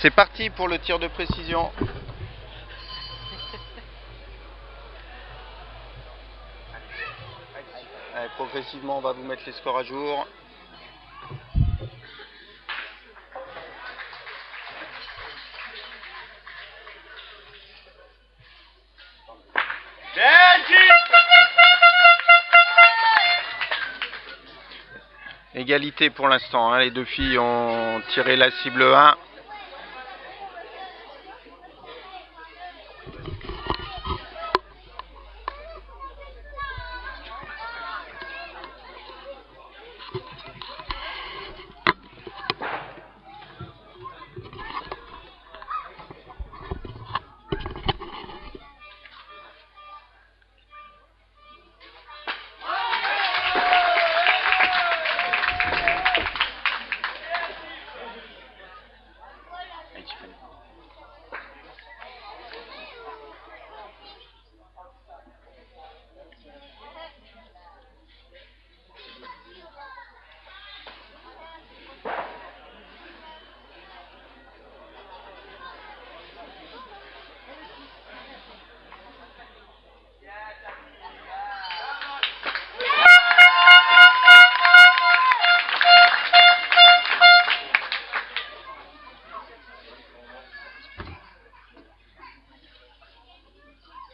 C'est parti pour le tir de précision. Allez, progressivement, on va vous mettre les scores à jour. Égalité pour l'instant, hein. Les deux filles ont tiré la cible 1.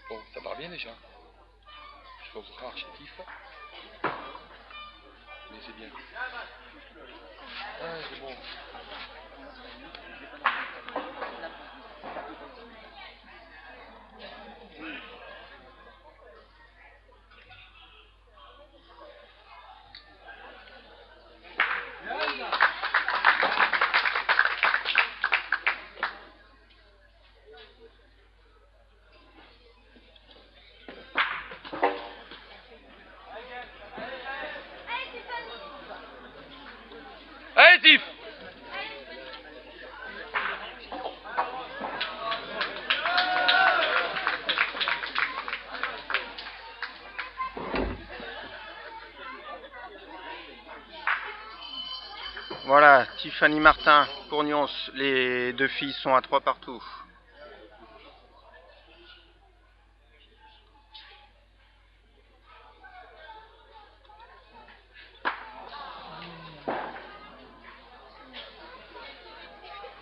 Bon, ça part bien déjà. Je pense que archétif. Mais c'est bien. Ah, c'est bon. Allez, Tiff! Voilà, Tiffany Martin pour Nyons. Les deux filles sont à 3 partout.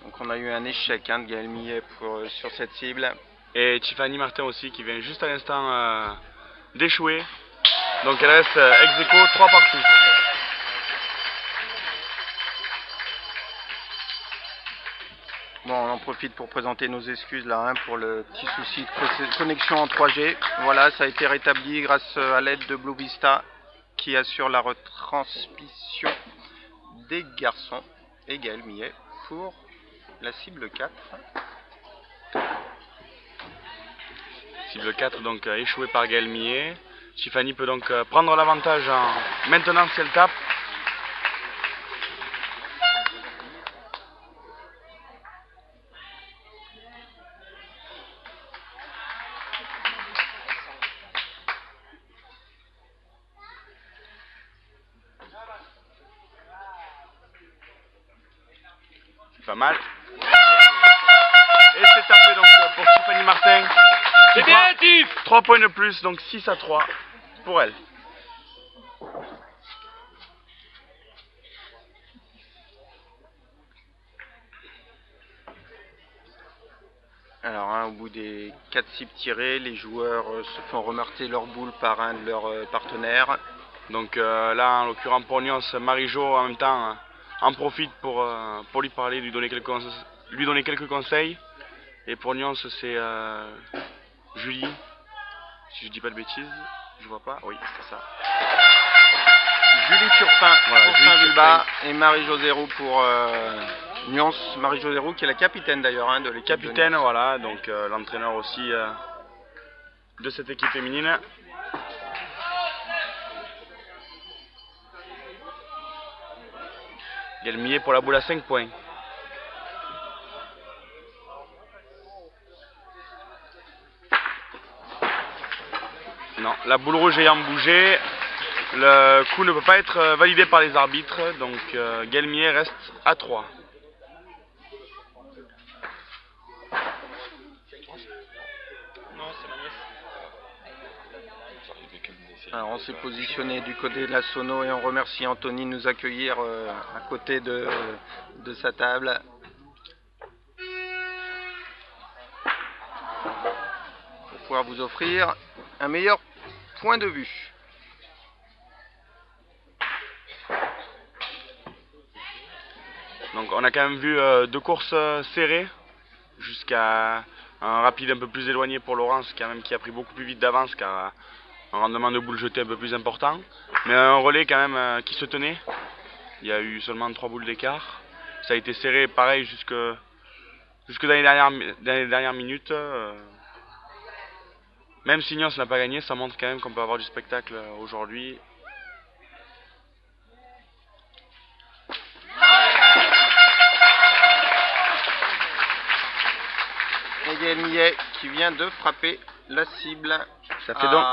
Donc on a eu un échec, hein, de Gaël Millet sur cette cible. Et Tiffany Martin aussi qui vient juste à l'instant d'échouer. Donc elle reste ex aequo 3 partout. Bon, on en profite pour présenter nos excuses là, hein, pour le petit souci de connexion en 3G. Voilà, ça a été rétabli grâce à l'aide de Blue Vista qui assure la retransmission des garçons. Et Gaël Millet pour la cible 4. Cible 4 donc échouée par Gaël Millet. Tiffany peut donc prendre l'avantage maintenant si elle tape. C'est pas mal. Et c'est tapé donc pour Tiffany Martin. C'est bien, Tiff! 3 points de plus, donc 6 à 3 pour elle. Alors, hein, au bout des 4 cibles tirées, les joueurs se font remarquer leur boule par un de leurs partenaires. Donc là, en l'occurrence pour Nyons, Marie-Jo en même temps en profite pour lui parler, lui donner quelques conseils. Et pour Nyons, c'est Julie, si je dis pas de bêtises, je vois pas, oui c'est ça. Julie Turpin Voilà, pour Julie Saint-Vulbas et Marie-Josée Roux pour Nyons. Marie-Josée Roux qui est la capitaine d'ailleurs, hein, de l'équipe. Capitaine, de Nyons. voilà, donc l'entraîneur aussi de cette équipe féminine. Gaël Millet pour la boule à 5 points. Non, la boule rouge ayant bougé, le coup ne peut pas être validé par les arbitres, donc Gaël Millet reste à 3. Alors on s'est positionné du côté de la sono et on remercie Anthony de nous accueillir à côté de sa table. Pour pouvoir vous offrir un meilleur point de vue. Donc on a quand même vu deux courses serrées, jusqu'à un rapide un peu plus éloigné pour Laurence quand même, qui a pris beaucoup plus vite d'avance car un rendement de boule jetée un peu plus important. Mais un relais quand même qui se tenait. Il y a eu seulement 3 boules d'écart. Ça a été serré pareil jusque dans les dernières minutes. Même si Nyons n'a pas gagné, ça montre quand même qu'on peut avoir du spectacle aujourd'hui. Et Gaël Millet qui vient de frapper la cible. Ça fait donc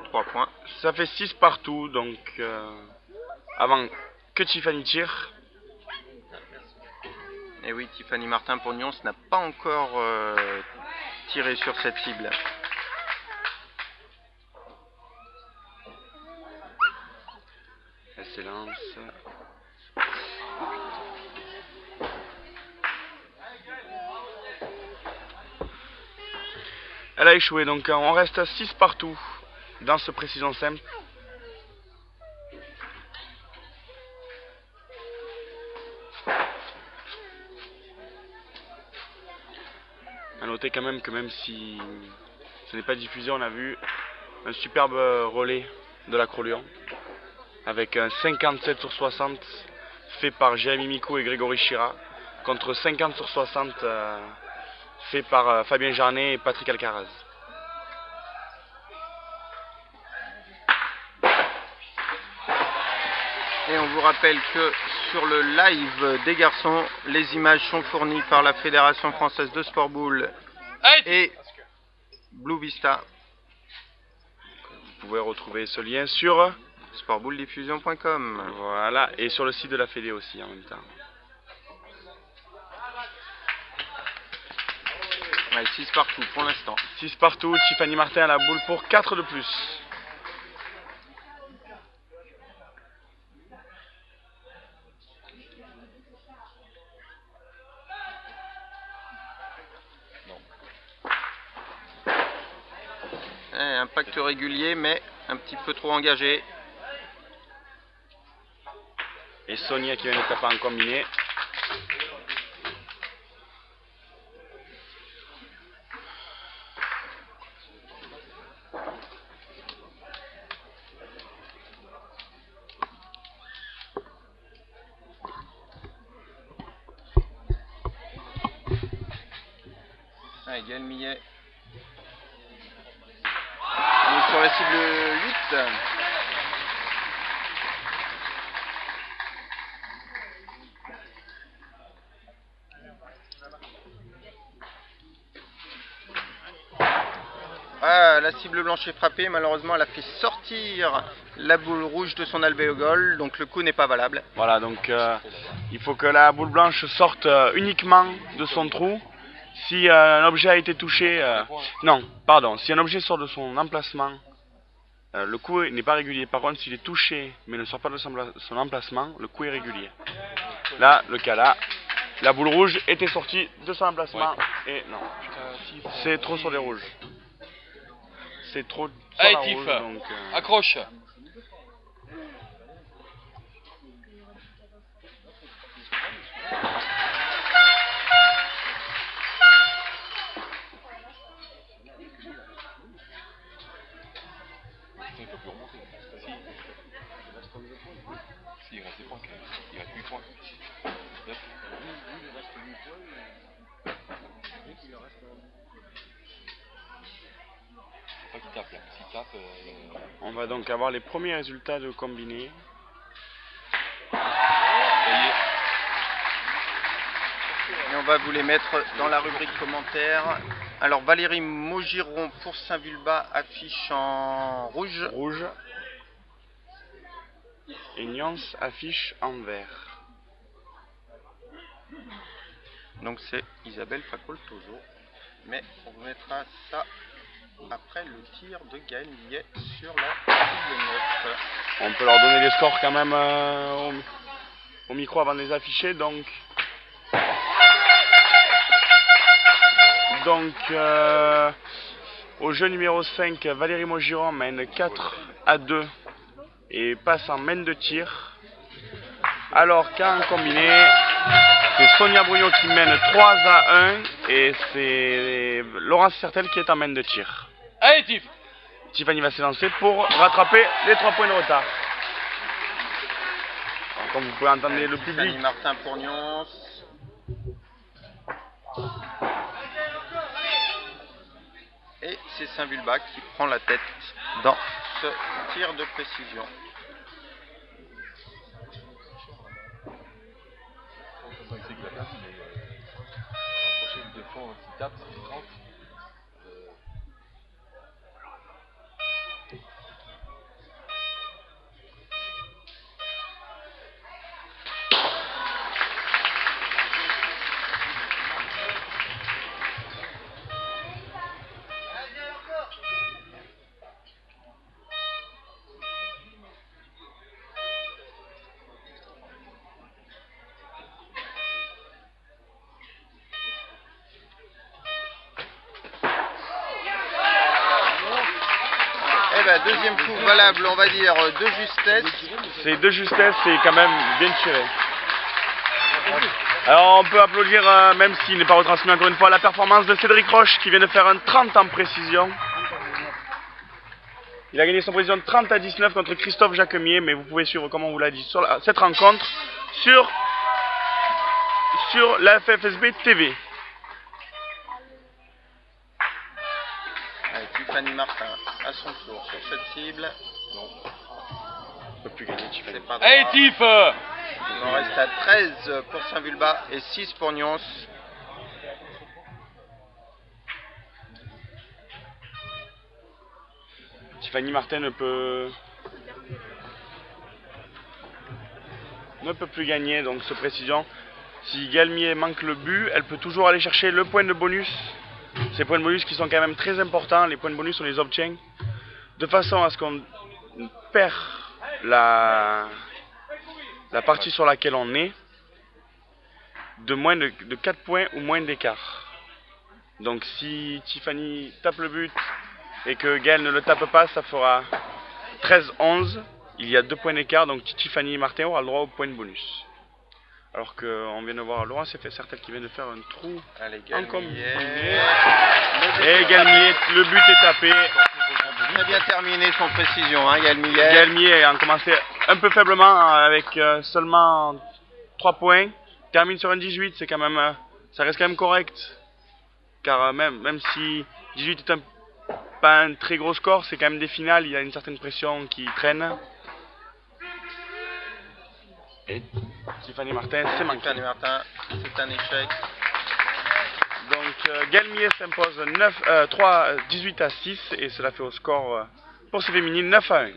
3 points. Ça fait 6 partout, donc avant que Tiffany tire. Et oui, Tiffany Martin pour Nyons n'a pas encore tiré sur cette cible. Elle s'élance. Elle a échoué, donc on reste à 6 partout dans ce précision simple. A noter quand même que même si ce n'est pas diffusé, on a vu un superbe relais de l'Acroléon avec un 57 sur 60 fait par Jérémy Micou et Grégory Chira contre 50 sur 60 fait par Fabien Jarnet et Patrick Alcaraz. Et on vous rappelle que sur le live des garçons, les images sont fournies par la Fédération Française de Sport Boule et Blue Vista. Vous pouvez retrouver ce lien sur sportboulediffusion.com. Voilà, et sur le site de la Fédé aussi en même temps. Ouais, 6 partout pour l'instant. 6 partout, Tiffany Martin à la boule pour 4 de plus. Impact régulier mais un petit peu trop engagé. Et Sonia qui vient de taper en combiné. Allez, Gaël Millet. On est sur la cible 8. Ah, la cible blanche est frappée, malheureusement elle a fait sortir la boule rouge de son alvéole, donc le coup n'est pas valable. Voilà, donc il faut que la boule blanche sorte uniquement de son trou. Si un objet a été touché, non, pardon, si un objet sort de son emplacement, le coup n'est pas régulier. Par contre, s'il est touché mais ne sort pas de son emplacement, le coup est régulier. Là, le cas là, la boule rouge était sortie de son emplacement et non, c'est trop sur les rouges. C'est trop sur Allez, la Tiff, rouge, donc, accroche. Il ne peut plus remonter. Si, il reste des points quand même. Il reste 8 points. 9. Faut pas qu'il tape là. S'il tape. on va donc avoir les premiers résultats de combiné. Ça y est. Et on va vous les mettre dans la rubrique commentaires. Alors Valérie Maugiron pour Saint-Vulbas affiche en rouge. Rouge. Et Nyons affiche en vert. Donc c'est Isabelle Facoltoso. Mais on vous mettra ça après le tir de Gaël Millet sur la cible 9. On peut leur donner les scores quand même au micro avant de les afficher. Donc au jeu numéro 5, Valérie Maugiron mène 4-2 et passe en main de tir. Alors qu'en combiné, c'est Sonia Brugnot qui mène 3-1 et c'est Laurence Certel qui est en main de tir. Allez, Tiff! Tiffany va s'élancer pour rattraper les 3 points de retard. Alors, comme vous pouvez entendre le public. Tiffany Martin pour Nyons. Et c'est Saint-Vulbas qui prend la tête dans ce tir de précision. Deuxième coup valable, on va dire, de justesse. C'est de justesse et quand même bien tiré. Alors on peut applaudir, même s'il n'est pas retransmis encore une fois, la performance de Cédric Roche qui vient de faire un 30 en précision. Il a gagné son précision 30-19 contre Christophe Jacquemier, mais vous pouvez suivre, comme on vous l'a dit, sur cette rencontre sur la FFSB TV. Allez, Tiffany Martin à son tour sur cette cible. Non. On ne peut plus gagner Tiffany. Allez, Tiff! Il en reste à 13 pour Saint-Vulbas et 6 pour Nyons. Tiffany Martin ne peut plus gagner, donc ce précision. Si Galmier manque le but, elle peut toujours aller chercher le point de bonus. Ces points de bonus qui sont quand même très importants. Les points de bonus, on les obtient de façon à ce qu'on perd la partie sur laquelle on est de moins de 4 points ou moins d'écart. Donc si Tiffany tape le but et que Gaël ne le tape pas, ça fera 13-11. Il y a 2 points d'écart, donc Tiffany Martin aura le droit au point de bonus. Alors qu'on vient de voir Laurent Certel qui vient de faire un trou. Allez, en combiné. Et Galmier, le but est tapé. Très bien terminé son précision, hein, Galmier. Galmier a commencé un peu faiblement avec seulement 3 points. Termine sur un 18, c'est quand même, ça reste quand même correct. Car même si 18 est pas un très gros score, c'est quand même des finales, il y a une certaine pression qui traîne. Et Tiffany Martin, c'est manqué. Tiffany Martin, c'est un échec. Donc Galmier s'impose 18 à 6 et cela fait au score pour ces féminines 9-1.